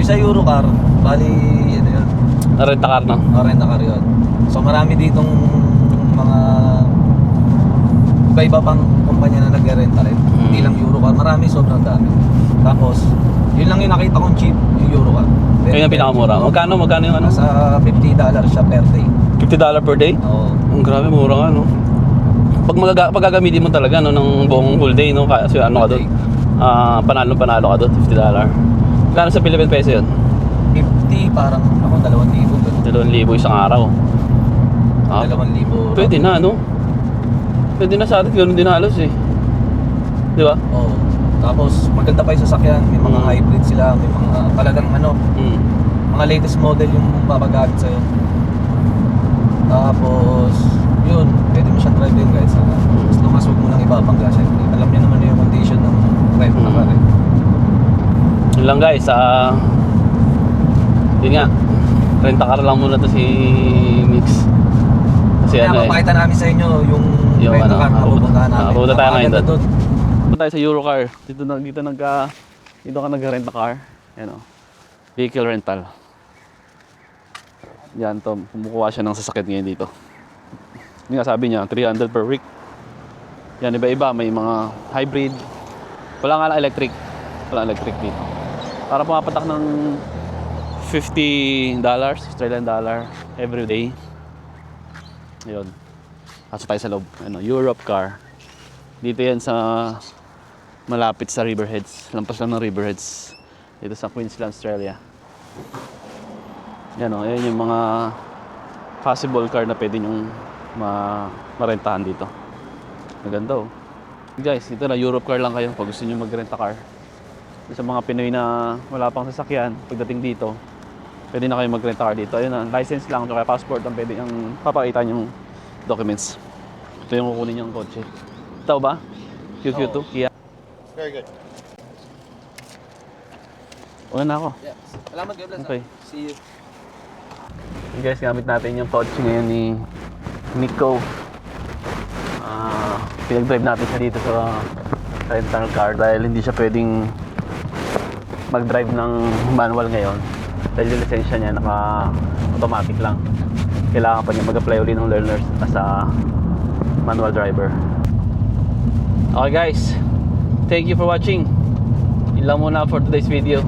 sa Eurocar, bali, ano yun, Rent a car, no? rent-a-car yun. So marami ditong mga iba-iba pang kumpanya na nag-renta rin. Hindi lang Eurocar, marami, sobrang dami. Tapos, yun lang yung nakita kong cheap, yung Eurocar. Yun yung pinakamura. Magkano yung ano? Nasa $50 siya per day. $50 per day? Oo. Ang grabe, mura nga, no? Pag gagamitin mo talaga, no, ng buong whole day, no? Kasi ano ka doon? Panalo ka doon, $50. Kano sa Philippine peso yun? 50, parang ako 2,000. 2,000 isang araw. 2,000. Pwede na, no? Pwede na sa atin, ganoon din halos eh. Di ba? Oo. Tapos maganda pa yung sasakyan, may mga hybrid sila, may mga talagang ano, mga latest model yung papagamit sa'yo. Tapos, yun, pwede mo siyang drive din guys. As long as huwag mo nang ibabangga siya. Alam niya naman yung condition ng rent na car eh. Yun lang guys, yun nga, rent-a-car lang muna to si Mix. Kasi Kaya ano papakita namin sa inyo yung rent-a-car na pupuntahan namin. Pupunta tayo ngayon Napakaganda doon. Punta tayo sa Eurocar. Dito nag-rent a car. Yan o. Vehicle rental. Yan to, kumukuha siya ng sasakyan ngayon dito. Yung nga sabi niya, 300 per week. Yan, iba-iba. May mga hybrid. Wala nga lang electric. Wala electric dito. Para pumapatak ng $50 Australian dollar every day. Ayun. Pasok tayo sa loob. Ano, Europe car. Dito yan sa malapit sa Riverheads. Lampas lang ng Riverheads. Dito sa Queensland, Australia. Yan o. Yan yung mga possible car na pwede nyong marentahan dito. Maganda o. Guys, dito na Europe car lang kayo pag gusto nyo mag-rent a car. Sa mga Pinoy na wala pang sasakyan, pagdating dito, pwede na kayo mag-rent a car dito. Ayun na, license lang, tsaka passport ang pwede yung papakita nyong documents. Ito yung kukunin yung kotse. Ito ba? QQ2? Kia? Very good. Una na ako. Yes. Salamat God bless. Okay. See you. Okay guys, gamit natin yung kotse ngayon ni Nico. Pinag-drive natin siya dito sa rental car dahil hindi siya pwedeng mag-drive ng manual ngayon dahil yung lisensya niya naka-automatic lang. Kailangan pa niya mag-apply ulit ng learners as a manual driver. Okay guys, thank you for watching. Yun lang muna for today's video.